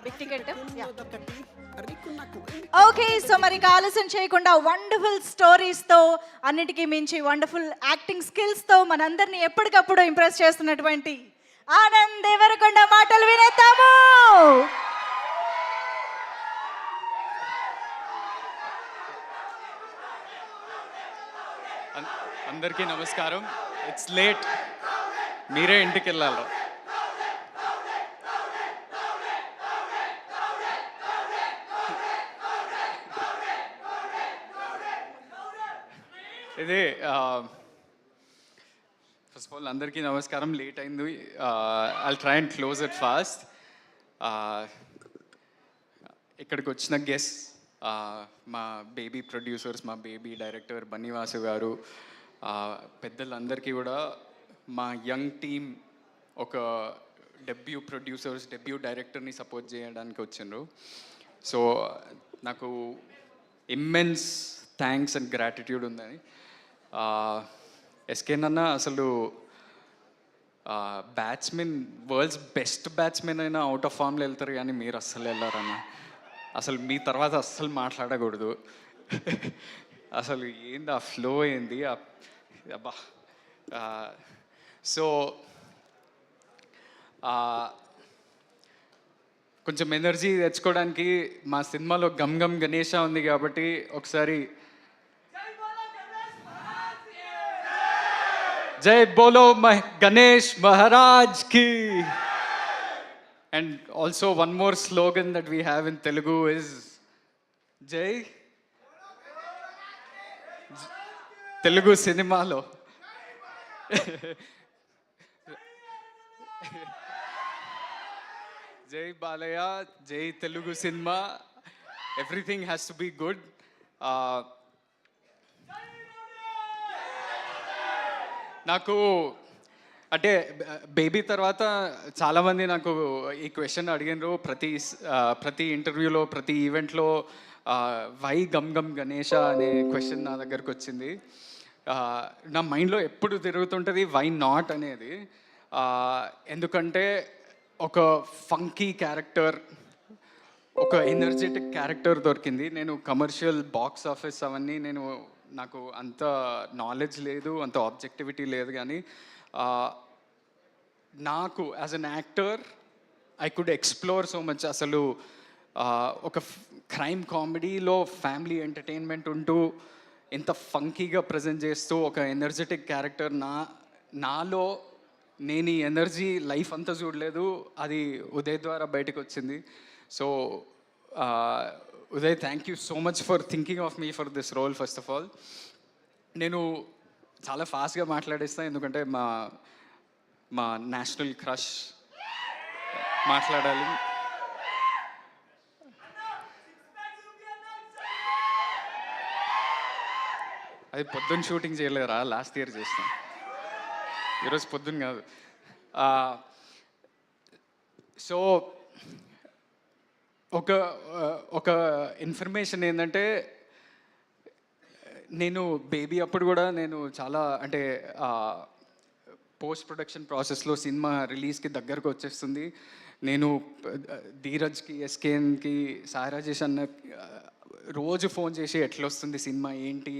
Big ticket. Okay, so మరి ఆలస్యం చేయకుండా వండర్ఫుల్ స్టోరీస్తో, అన్నిటికీ మించి వండర్ఫుల్ యాక్టింగ్ స్కిల్స్తో మనందరినీ ఎప్పటికప్పుడు ఇంప్రెస్ చేస్తున్నటువంటి ఆనంద్ దేవరకొండ మాటలు వినేద్దాము. అందరికీ నమస్కారం. ఇట్స్ లేట్, మీరే ఇంటికి వెళ్ళాలి. ఇదే ఫస్ట్ ఆఫ్ ఆల్ అందరికీ నమస్కారం. లేట్ అయింది. I'll try and close it fast. ఇక్కడికి వచ్చిన గెస్ట్, మా బేబీ ప్రొడ్యూసర్స్, మా బేబీ డైరెక్టర్ బన్నీవాసు గారు, పెద్దలందరికీ కూడా, మా యంగ్ టీమ్, ఒక డెబ్యూ ప్రొడ్యూసర్స్, డెబ్యూ డైరెక్టర్ని సపోర్ట్ చేయడానికి వచ్చిండ్రు. సో నాకు ఇమ్మెన్స్ థ్యాంక్స్ అండ్ గ్రాటిట్యూడ్ ఉందని. ఎస్కేన్ అన్న అసలు బ్యాట్స్మెన్, వరల్డ్స్ బెస్ట్ బ్యాట్స్మెన్ అయినా అవుట్ ఆఫ్ ఫామ్లో వెళ్తారు, కానీ మీరు అస్సలు వెళ్ళారన్న. అసలు మీ తర్వాత అస్సలు మాట్లాడకూడదు. అసలు ఏంది ఆ ఫ్లో, ఏంది అబ్బా. సో కొంచెం ఎనర్జీ తెచ్చుకోవడానికి మా సినిమాలో గమ్ గమ్ గణేష ఉంది కాబట్టి ఒకసారి జై బోలో గణేష్ మహారాజ్ కి. And also one more slogan that we have in Telugu is జై తెలుగు సినిమాలో జై బాలయ్య, జై Telugu cinema, everything has to be good. నాకు అంటే బేబీ తర్వాత చాలామంది నాకు ఈ క్వశ్చన్ అడిగినారు. ప్రతి ఇంటర్వ్యూలో, ప్రతి ఈవెంట్లో వై గమ్ గమ్ గణేష అనే క్వశ్చన్ నా దగ్గరకు వచ్చింది. నా మైండ్లో ఎప్పుడు తిరుగుతుంటుంది వై నాట్ అనేది. ఎందుకంటే ఒక ఫంకీ క్యారెక్టర్, ఒక ఎనర్జెటిక్ క్యారెక్టర్ దొరికింది. నేను కమర్షియల్ బాక్స్ ఆఫీస్ అవన్నీ నాకు అంత నాలెడ్జ్ లేదు, అంత ఆబ్జెక్టివిటీ లేదు, కానీ నాకు as an actor I could explore so much. అసలు ఒక క్రైమ్ కామెడీలో ఫ్యామిలీ ఎంటర్టైన్మెంట్ ఉంటూ ఎంత ఫంకీగా ప్రజెంట్ చేస్తూ ఒక ఎనర్జెటిక్ క్యారెక్టర్, నాలో నేను ఈ ఎనర్జీ లైఫ్ అంతా చూడలేదు, అది ఉదయ్ ద్వారా బయటకు వచ్చింది. So Uday, thank you so much for thinking of me for this role. First of all నేను చాలా ఫాస్ట్గా మాట్లాడేస్తాను, ఎందుకంటే మా నేషనల్ క్రష్ మాట్లాడాలి. అది పొద్దున్న షూటింగ్ చేయలేరా, లాస్ట్ ఇయర్ చేస్తాం, ఈరోజు పొద్దున్న కాదు. సో ఒక ఇన్ఫర్మేషన్ ఏంటంటే, నేను బేబీ అప్పుడు కూడా నేను చాలా అంటే పోస్ట్ ప్రొడక్షన్ ప్రాసెస్లో సినిమా రిలీజ్కి దగ్గరకు వచ్చేస్తుంది. నేను ధీరజ్కి, ఎస్కేన్కి, సాయిరాజేష్ అన్న రోజు ఫోన్ చేసి ఎట్లా వస్తుంది సినిమా ఏంటి,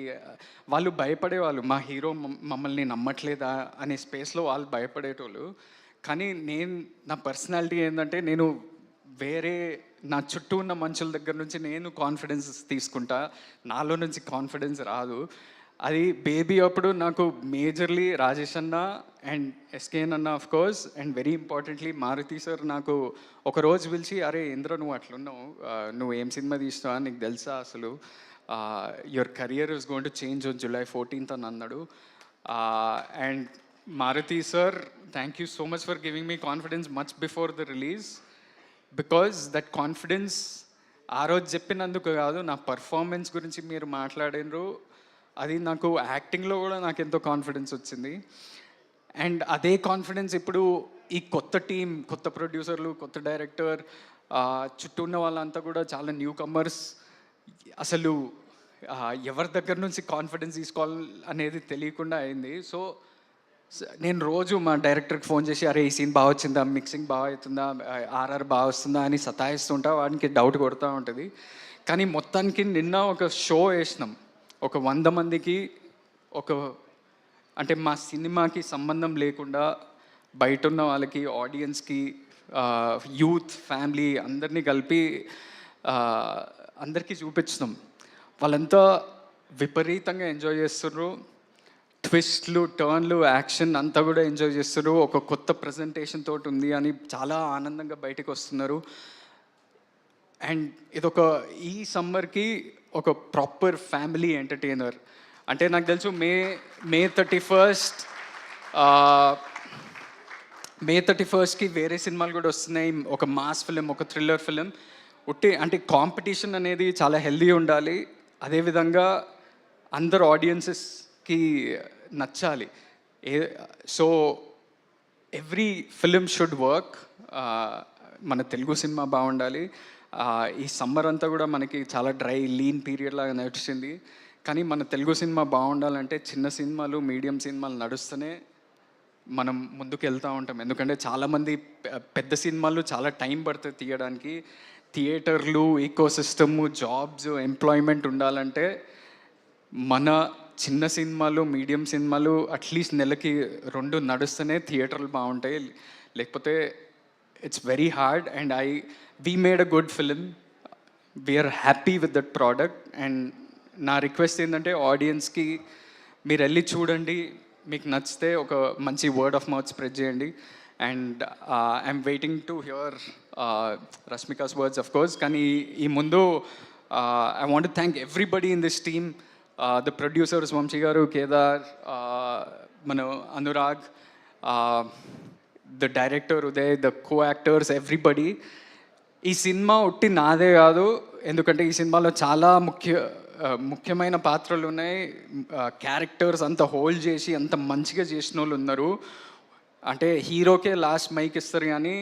వాళ్ళు భయపడేవాళ్ళు. మా హీరో మమ్మల్ని నమ్మట్లేదా అనే స్పేస్లో వాళ్ళు భయపడేటోళ్ళు. కానీ నా పర్సనాలిటీ ఏంటంటే, నేను వేరే నా చుట్టూ ఉన్న మనుషుల దగ్గర నుంచి నేను కాన్ఫిడెన్స్ తీసుకుంటా, నాలో నుంచి కాన్ఫిడెన్స్ రాదు. అది బేబీ అప్పుడు నాకు మేజర్లీ రాజేష్ అన్న అండ్ ఎస్కేఎన్ అన్న of course, and very importantly Maruti sir నాకు ఒకరోజు పిలిచి, అరే ఇంద్ర నువ్వు అట్లున్నావు, నువ్వు ఏం సినిమా తీస్తావా, నీకు తెలుసా అసలు your career is going to change on July 14th అని అన్నాడు. And Maruti sir, thank you so much for giving me confidence much before the release, because that confidence ఆ రోజు చెప్పినందుకు కాదు, నా పర్ఫార్మెన్స్ గురించి మీరు మాట్లాడినరు, అది నాకు యాక్టింగ్లో కూడా నాకు ఎంతో కాన్ఫిడెన్స్ వచ్చింది. అండ్ అదే కాన్ఫిడెన్స్ ఇప్పుడు ఈ కొత్త టీం, కొత్త ప్రొడ్యూసర్లు, కొత్త డైరెక్టర్, చుట్టూ ఉన్న వాళ్ళంతా కూడా చాలా న్యూ కమర్స్, అసలు ఎవరి దగ్గర నుంచి కాన్ఫిడెన్స్ తీసుకోవాలి అనేది తెలియకుండా అయింది. సో నేను రోజు మా డైరెక్టర్కి ఫోన్ చేసి అరే ఈ సీన్ బాగా వచ్చిందా, మిక్సింగ్ బాగా అవుతుందా, ఆర్ఆర్ బాగా వస్తుందా అని సతాయిస్తుంటా, వాడికి డౌట్ కొడుతూ ఉంటుంది. కానీ మొత్తానికి నిన్న ఒక షో వేసినాం, ఒక 100 మందికి, ఒక అంటే మా సినిమాకి సంబంధం లేకుండా బయట ఉన్న వాళ్ళకి, ఆడియన్స్కి, యూత్, ఫ్యామిలీ అందరినీ కలిపి అందరికీ చూపించినాం. వాళ్ళంతా విపరీతంగా ఎంజాయ్ చేస్తున్నారు. ట్విస్ట్లు, టర్న్లు, యాక్షన్ అంతా కూడా ఎంజాయ్ చేస్తారు. ఒక కొత్త ప్రజెంటేషన్ తోటి ఉంది అని చాలా ఆనందంగా బయటకు వస్తున్నారు. అండ్ ఇదొక ఈ సమ్మర్కి ఒక ప్రాపర్ ఫ్యామిలీ ఎంటర్టైనర్. అంటే నాకు తెలుసు మే 31st వేరే సినిమాలు కూడా వస్తున్నాయి. ఒక మాస్ ఫిలిం, ఒక థ్రిల్లర్ ఫిలిం. అంటే కాంపిటీషన్ అనేది చాలా హెల్దీ ఉండాలి. అదేవిధంగా అందరు ఆడియన్సెస్కి నచ్చాలి. So every film should work. మన తెలుగు సినిమా బాగుండాలి. ఈ సమ్మర్ అంతా కూడా మనకి చాలా డ్రై, లీన్ పీరియడ్ లాగా నడిచింది. కానీ మన తెలుగు సినిమా బాగుండాలంటే చిన్న సినిమాలు, మీడియం సినిమాలు నడుస్తూనే మనం ముందుకు వెళ్తూ ఉంటాం. ఎందుకంటే చాలామంది పెద్ద సినిమాలు చాలా టైం పడుతుంది తీయడానికి. థియేటర్లు, ఈకో సిస్టము, జాబ్స్, ఎంప్లాయ్మెంట్ ఉండాలంటే మన చిన్న సినిమాలు, మీడియం సినిమాలు అట్లీస్ట్ నెలకి 2 నడుస్తూనే థియేటర్లు బాగుంటాయి. లేకపోతే it's very hard. And we made a good film. We are happy with that product. And నా రిక్వెస్ట్ ఏంటంటే ఆడియన్స్కి మీరు వెళ్ళి చూడండి, మీకు నచ్చితే ఒక మంచి వర్డ్ ఆఫ్ మౌత్ స్ప్రెడ్ చేయండి. And I'm waiting to hear Rashmika's words of course. కానీ ఈ ముందు I want to thank everybody in this team. The producers Vamsi garu, Kedar, మన Anurag, the director Uday, the co actors, everybody. ఈ సినిమా ఉట్టి నాదే కాదు, ఎందుకంటే ఈ సినిమాలో చాలా ముఖ్యమైన పాత్రలు ఉన్నాయి. క్యారెక్టర్స్ అంత హోల్డ్ చేసి అంత మంచిగా చేసిన వాళ్ళు ఉన్నారు. అంటే హీరోకే లాస్ట్ మైక్ ఇస్తారు, కానీ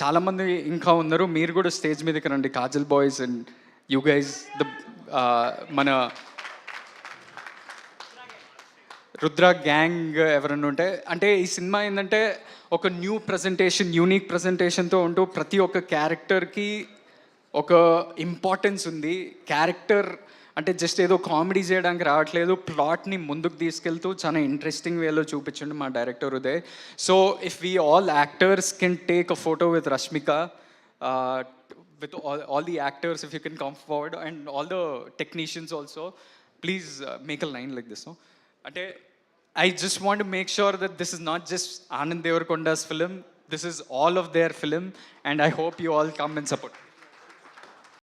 చాలామంది ఇంకా ఉన్నారు. మీరు కూడా స్టేజ్ మీదకి రండి, Kajal boys and you guys, మన రుద్ర గ్యాంగ్ ఎవరన్నా ఉంటే. అంటే ఈ సినిమా ఏంటంటే ఒక న్యూ ప్రజెంటేషన్, యూనిక్ ప్రజెంటేషన్తో ఉంటూ ప్రతి ఒక్క క్యారెక్టర్కి ఒక ఇంపార్టెన్స్ ఉంది. క్యారెక్టర్ అంటే జస్ట్ ఏదో కామెడీ చేయడానికి రావట్లేదు, ప్లాట్ని ముందుకు తీసుకెళ్తూ చాలా ఇంట్రెస్టింగ్ వేలో చూపించండి మా director Uday. So if we all actors can take a photo with Rashmika, with all the actors, if you can come forward, and all the technicians also, please make a line like this, no? Ante I just want to make sure that this is not just Anand Devarakonda's film, this is all of their film, and I hope you all come and support.